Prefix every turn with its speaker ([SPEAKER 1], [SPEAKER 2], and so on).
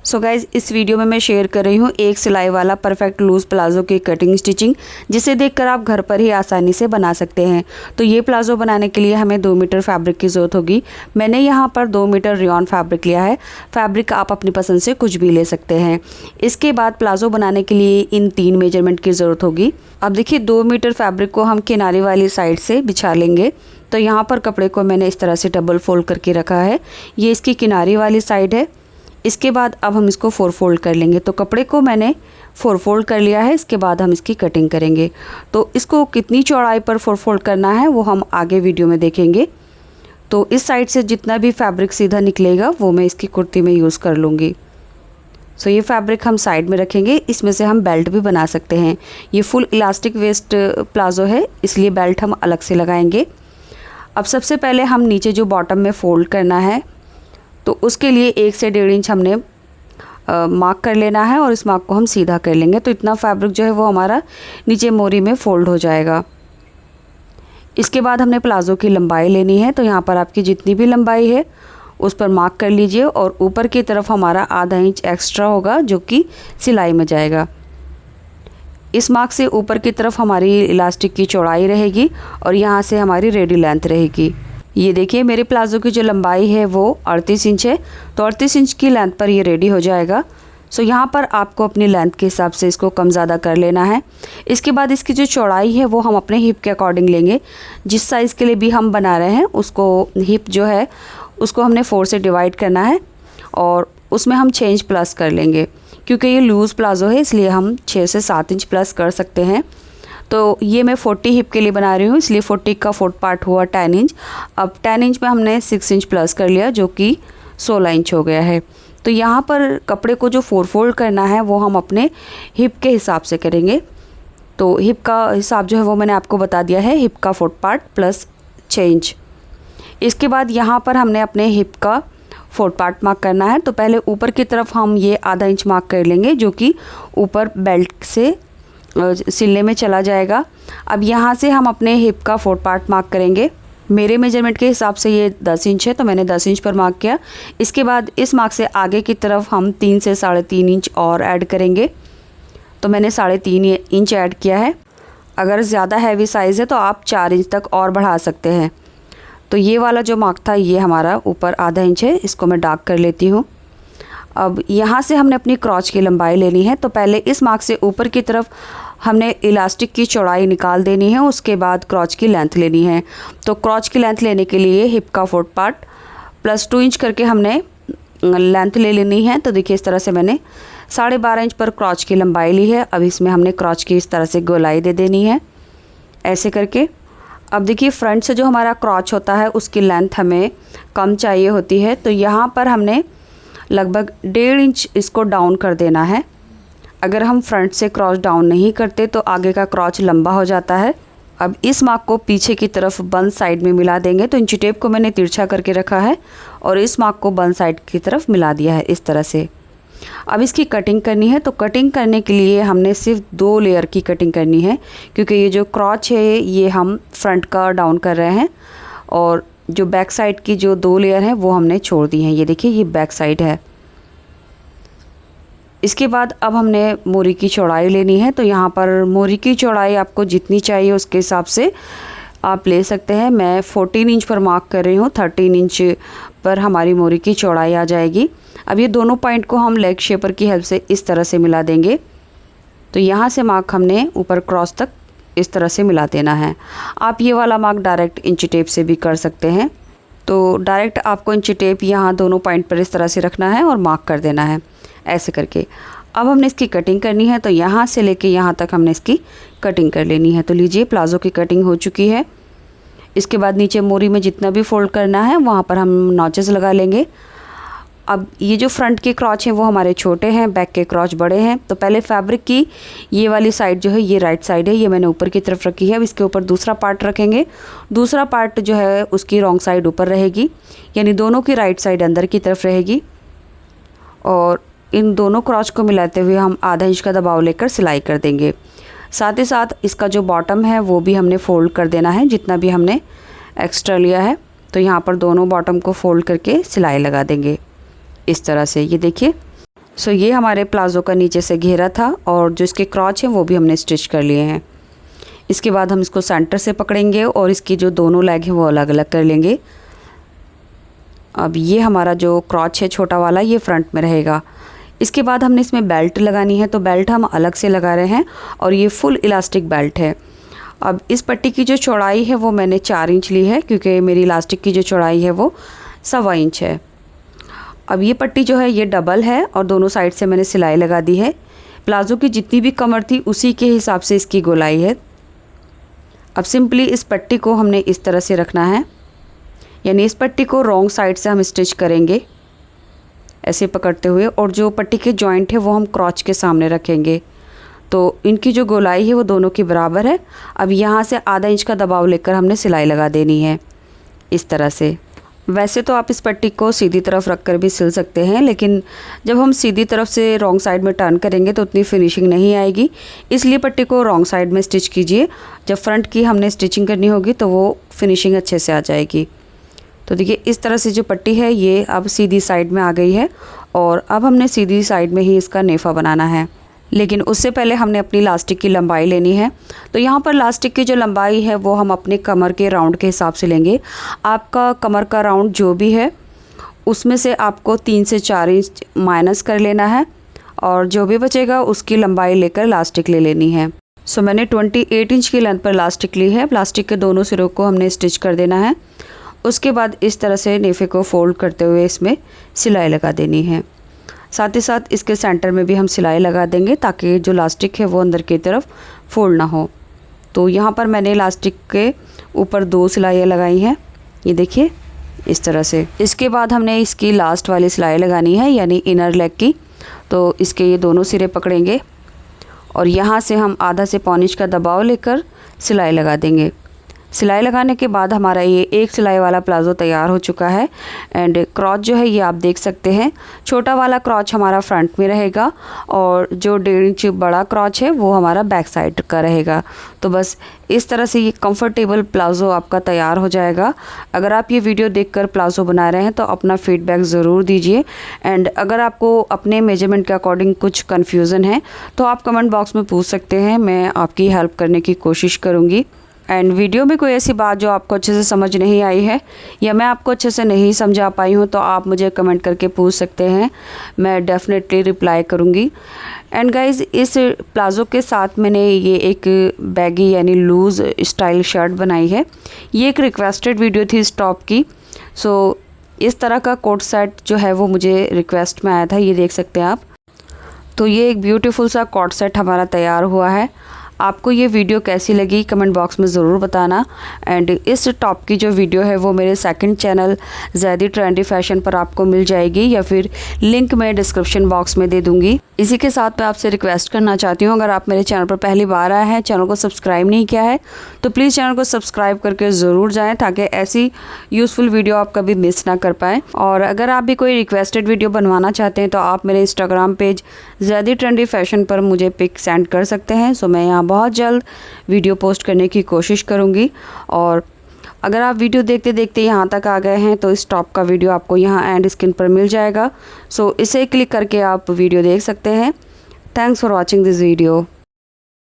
[SPEAKER 1] So guys, इस video में मैं शेयर कर रही हूँ एक सिलाई वाला परफेक्ट लूज़ प्लाज़ो की कटिंग स्टिचिंग, जिसे देखकर आप घर पर ही आसानी से बना सकते हैं। तो ये प्लाज़ो बनाने के लिए हमें 2 मीटर फैब्रिक की ज़रूरत होगी। मैंने यहाँ पर 2 मीटर रेयॉन फैब्रिक लिया है। फैब्रिक आप अपनी पसंद से कुछ भी ले सकते हैं। इसके बाद प्लाज़ो बनाने के लिए इन 3 मेजरमेंट की ज़रूरत होगी। अब देखिए, 2 मीटर फैब्रिक को हम किनारे वाली साइड से बिछा लेंगे। तो यहाँ पर कपड़े को मैंने इस तरह से डबल फोल्ड करके रखा है। ये इसकी किनारे वाली साइड है। इसके बाद अब हम इसको 4 फोल्ड कर लेंगे। तो कपड़े को मैंने 4 फोल्ड कर लिया है। इसके बाद हम इसकी कटिंग करेंगे। तो इसको कितनी चौड़ाई पर 4 फोल्ड करना है वो हम आगे वीडियो में देखेंगे। तो इस साइड से जितना भी फैब्रिक सीधा निकलेगा वो मैं इसकी कुर्ती में यूज़ कर लूँगी। सो ये फैब्रिक हम साइड में रखेंगे। इसमें से हम बेल्ट भी बना सकते हैं। ये फुल इलास्टिक वेस्ट प्लाज़ो है, इसलिए बेल्ट हम अलग से लगाएंगे। अब सबसे पहले हम नीचे जो बॉटम में फ़ोल्ड करना है, तो उसके लिए 1 से 1.5 इंच हमने मार्क कर लेना है और इस मार्क को हम सीधा कर लेंगे। तो इतना फैब्रिक जो है वो हमारा नीचे मोरी में फ़ोल्ड हो जाएगा। इसके बाद हमने प्लाज़ो की लंबाई लेनी है। तो यहाँ पर आपकी जितनी भी लंबाई है उस पर मार्क कर लीजिए और ऊपर की तरफ हमारा आधा इंच एक्स्ट्रा होगा जो कि सिलाई में जाएगा। इस मार्क से ऊपर की तरफ हमारी इलास्टिक की चौड़ाई रहेगी और यहाँ से हमारी रेडी लेंथ रहेगी। ये देखिए, मेरे प्लाज़ो की जो लंबाई है वो 38 इंच है। तो 38 इंच की लेंथ पर ये रेडी हो जाएगा। सो यहाँ पर आपको अपनी लेंथ के हिसाब से इसको कम ज़्यादा कर लेना है। इसके बाद इसकी जो चौड़ाई है वो हम अपने हिप के अकॉर्डिंग लेंगे। जिस साइज़ के लिए भी हम बना रहे हैं उसको हिप जो है उसको हमने 4 से डिवाइड करना है और उसमें हम 6 इंच प्लस कर लेंगे। क्योंकि ये लूज़ प्लाज़ो है इसलिए हम 6 से 7 इंच प्लस कर सकते हैं। तो ये मैं 40 हिप के लिए बना रही हूँ, इसलिए 40 का 4th पार्ट हुआ 10 इंच। अब 10 इंच में हमने 6 इंच प्लस कर लिया जो कि 16 इंच हो गया है। तो यहाँ पर कपड़े को जो 4 फोल्ड करना है वो हम अपने हिप के हिसाब से करेंगे। तो हिप का हिसाब जो है वो मैंने आपको बता दिया है, हिप का 4th पार्ट प्लस 6 इंच। इसके बाद यहाँ पर हमने अपने हिप का 4th पार्ट मार्क करना है। तो पहले ऊपर की तरफ हम ये आधा इंच मार्क कर लेंगे जो कि ऊपर बेल्ट से सिलने में चला जाएगा। अब यहाँ से हम अपने हिप का 4th पार्ट मार्क करेंगे। मेरे मेजरमेंट के हिसाब से ये 10 इंच है तो मैंने 10 इंच पर मार्क किया। इसके बाद इस मार्क से आगे की तरफ हम 3 से 3.5 इंच और ऐड करेंगे। तो मैंने 3.5 इंच ऐड किया है। अगर ज़्यादा हैवी साइज़ है तो आप 4 इंच तक और बढ़ा सकते हैं। तो ये वाला जो मार्क था ये हमारा ऊपर आधा इंच है, इसको मैं डार्क कर लेती हूँ। अब यहाँ से हमने अपनी क्रॉच की लंबाई लेनी है। तो पहले इस मार्क से ऊपर की तरफ हमने इलास्टिक की चौड़ाई निकाल देनी है, उसके बाद क्रॉच की लेंथ लेनी है। तो क्रॉच की लेंथ लेने के लिए हिप का 4th पार्ट प्लस 2 इंच करके हमने लेंथ ले लेनी है। तो देखिए, इस तरह से मैंने 12.5 इंच पर क्रॉच की लंबाई ली है। अब इसमें हमने क्रॉच की इस तरह से गोलाई दे देनी है ऐसे करके। अब देखिए, फ्रंट से जो हमारा क्रॉच होता है उसकी लेंथ हमें कम चाहिए होती है। तो यहाँ पर हमने लगभग 1.5 इंच इसको डाउन कर देना है। अगर हम फ्रंट से क्रॉच डाउन नहीं करते तो आगे का क्रॉच लंबा हो जाता है। अब इस मार्क को पीछे की तरफ बंद साइड में मिला देंगे। तो इंची टेप को मैंने तिरछा करके रखा है और इस मार्क को बंद साइड की तरफ मिला दिया है इस तरह से। अब इसकी कटिंग करनी है। तो कटिंग करने के लिए हमने सिर्फ 2 लेयर की कटिंग करनी है, क्योंकि ये जो क्रॉच है ये हम फ्रंट का डाउन कर रहे हैं और जो बैक साइड की जो 2 लेयर हैं वो हमने छोड़ दी हैं। ये देखिए, ये बैक साइड है। इसके बाद अब हमने मोरी की चौड़ाई लेनी है। तो यहाँ पर मोरी की चौड़ाई आपको जितनी चाहिए उसके हिसाब से आप ले सकते हैं। मैं 14 इंच पर मार्क कर रही हूँ। 13 इंच पर हमारी मोरी की चौड़ाई आ जाएगी। अब ये दोनों पॉइंट को हम लेग शेपर की हेल्प से इस तरह से मिला देंगे। तो यहाँ से मार्क हमने ऊपर क्रॉस तक इस तरह से मिला देना है। आप ये वाला मार्क डायरेक्ट इंची टेप से भी कर सकते हैं। तो डायरेक्ट आपको इंची टेप यहाँ दोनों पॉइंट पर इस तरह से रखना है और मार्क कर देना है ऐसे करके। अब हमने इसकी कटिंग करनी है। तो यहाँ से लेके यहाँ तक हमने इसकी कटिंग कर लेनी है। तो लीजिए, प्लाज़ो की कटिंग हो चुकी है। इसके बाद नीचे मोरी में जितना भी फोल्ड करना है वहाँ पर हम नॉचेस लगा लेंगे। अब ये जो फ्रंट के क्रॉच हैं वो हमारे छोटे हैं, बैक के क्रॉच बड़े हैं। तो पहले फैब्रिक की ये वाली साइड जो है ये राइट साइड है, ये मैंने ऊपर की तरफ रखी है। अब इसके ऊपर दूसरा पार्ट रखेंगे। दूसरा पार्ट जो है उसकी रॉन्ग साइड ऊपर रहेगी, यानी दोनों की राइट साइड अंदर की तरफ रहेगी। और इन दोनों क्रॉच को मिलाते हुए हम आधा इंच का दबाव लेकर सिलाई कर देंगे। साथ ही साथ इसका जो बॉटम है वो भी हमने फ़ोल्ड कर देना है, जितना भी हमने एक्स्ट्रा लिया है। तो यहाँ पर दोनों बॉटम को फ़ोल्ड करके सिलाई लगा देंगे इस तरह से। ये देखिए, सो ये हमारे प्लाज़ो का नीचे से घेरा था और जो इसके क्रॉच हैं वो भी हमने स्टिच कर लिए हैं। इसके बाद हम इसको सेंटर से पकड़ेंगे और इसकी जो दोनों लेग हैं वो अलग अलग कर लेंगे। अब ये हमारा जो क्रॉच है छोटा वाला, ये फ्रंट में रहेगा। इसके बाद हमने इसमें बेल्ट लगानी है, तो बेल्ट हम अलग से लगा रहे हैं और ये फुल इलास्टिक बेल्ट है। अब इस पट्टी की जो चौड़ाई है वो मैंने 4 इंच ली है, क्योंकि मेरी इलास्टिक की जो चौड़ाई है वो 1.25 इंच है। अब ये पट्टी जो है ये डबल है और दोनों साइड से मैंने सिलाई लगा दी है। प्लाज़ो की जितनी भी कमर थी उसी के हिसाब से इसकी गोलाई है। अब सिंपली इस पट्टी को हमने इस तरह से रखना है, यानी इस पट्टी को रॉन्ग साइड से हम स्टिच करेंगे ऐसे पकड़ते हुए, और जो पट्टी के जॉइंट है वो हम क्रॉच के सामने रखेंगे। तो इनकी जो गोलाई है वो दोनों की बराबर है। अब यहाँ से आधा इंच का दबाव लेकर हमने सिलाई लगा देनी है इस तरह से। वैसे तो आप इस पट्टी को सीधी तरफ रख कर भी सिल सकते हैं, लेकिन जब हम सीधी तरफ से रॉन्ग साइड में टर्न करेंगे तो उतनी फिनिशिंग नहीं आएगी, इसलिए पट्टी को रॉन्ग साइड में स्टिच कीजिए। जब फ्रंट की हमने स्टिचिंग करनी होगी तो वो फिनिशिंग अच्छे से आ जाएगी। तो देखिए इस तरह से जो पट्टी है ये अब सीधी साइड में आ गई है और अब हमने सीधी साइड में ही इसका नेफा बनाना है। लेकिन उससे पहले हमने अपनी लास्टिक की लंबाई लेनी है। तो यहाँ पर लास्टिक की जो लंबाई है वो हम अपने कमर के राउंड के हिसाब से लेंगे। आपका कमर का राउंड जो भी है उसमें से आपको 3 से 4 इंच माइनस कर लेना है और जो भी बचेगा उसकी लंबाई लेकर लास्टिक ले लेनी है। सो मैंने 28 इंच की लेंथ पर लास्टिक ली है। प्लास्टिक के दोनों सिरों को हमने स्टिच कर देना है। उसके बाद इस तरह से नेफे को फोल्ड करते हुए इसमें सिलाई लगा देनी है। साथ ही साथ इसके सेंटर में भी हम सिलाई लगा देंगे ताकि जो लास्टिक है वो अंदर की तरफ फोल्ड ना हो। तो यहाँ पर मैंने लास्टिक के ऊपर 2 सिलाइयाँ लगाई हैं, ये देखिए इस तरह से। इसके बाद हमने इसकी लास्ट वाली सिलाई लगानी है, यानी इनर लेग की। तो इसके ये दोनों सिरे पकड़ेंगे और यहाँ से हम आधा से पौन इंच का दबाव लेकर सिलाई लगा देंगे। सिलाई लगाने के बाद हमारा ये एक सिलाई वाला प्लाज़ो तैयार हो चुका है। एंड क्रॉच जो है ये आप देख सकते हैं, छोटा वाला क्रॉच हमारा फ्रंट में रहेगा और जो 1.5 इंच बड़ा क्रॉच है वो हमारा बैक साइड का रहेगा। तो बस इस तरह से ये कंफर्टेबल प्लाज़ो आपका तैयार हो जाएगा। अगर आप ये वीडियो देखकर प्लाज़ो बना रहे हैं तो अपना फीडबैक ज़रूर दीजिए। एंड अगर आपको अपने मेजरमेंट के अकॉर्डिंग कुछ कन्फ्यूज़न है तो आप कमेंट बॉक्स में पूछ सकते हैं, मैं आपकी हेल्प करने की कोशिश करूँगी। एंड वीडियो में कोई ऐसी बात जो आपको अच्छे से समझ नहीं आई है या मैं आपको अच्छे से नहीं समझा पाई हूँ तो आप मुझे कमेंट करके पूछ सकते हैं, मैं डेफिनेटली रिप्लाई करूँगी। एंड गाइज़ इस प्लाज़ो के साथ मैंने ये एक बैगी यानी लूज़ स्टाइल शर्ट बनाई है। ये एक रिक्वेस्टेड वीडियो थी इस टॉप की। सो इस तरह का कोट सेट जो है वो मुझे रिक्वेस्ट में आया था, ये देख सकते हैं आप। तो ये एक ब्यूटीफुल सा कोट सेट हमारा तैयार हुआ है। आपको ये वीडियो कैसी लगी कमेंट बॉक्स में ज़रूर बताना। एंड इस टॉप की जो वीडियो है वो मेरे second channel Zaidi trendy fashion पर आपको मिल जाएगी या फिर लिंक मैं डिस्क्रिप्शन बॉक्स में दे दूँगी। इसी के साथ मैं आपसे रिक्वेस्ट करना चाहती हूँ, अगर आप मेरे चैनल पर पहली बार आए हैं, चैनल को सब्सक्राइब नहीं किया है तो प्लीज़ चैनल को सब्सक्राइब करके ज़रूर जाएँ ताकि ऐसी यूज़फुल वीडियो आप कभी मिस ना कर पाएँ। और अगर आप भी कोई रिक्वेस्टेड वीडियो बनवाना चाहते हैं तो आप मेरे Instagram page Zaidi trendy fashion पर मुझे पिक सेंड कर सकते हैं। सो मैं यहाँ बहुत जल्द वीडियो पोस्ट करने की कोशिश करूँगी। और अगर आप वीडियो देखते देखते यहाँ तक आ गए हैं तो इस टॉप का वीडियो आपको यहाँ एंड स्क्रीन पर मिल जाएगा। सो इसे क्लिक करके आप वीडियो देख सकते हैं। Thanks for watching this video.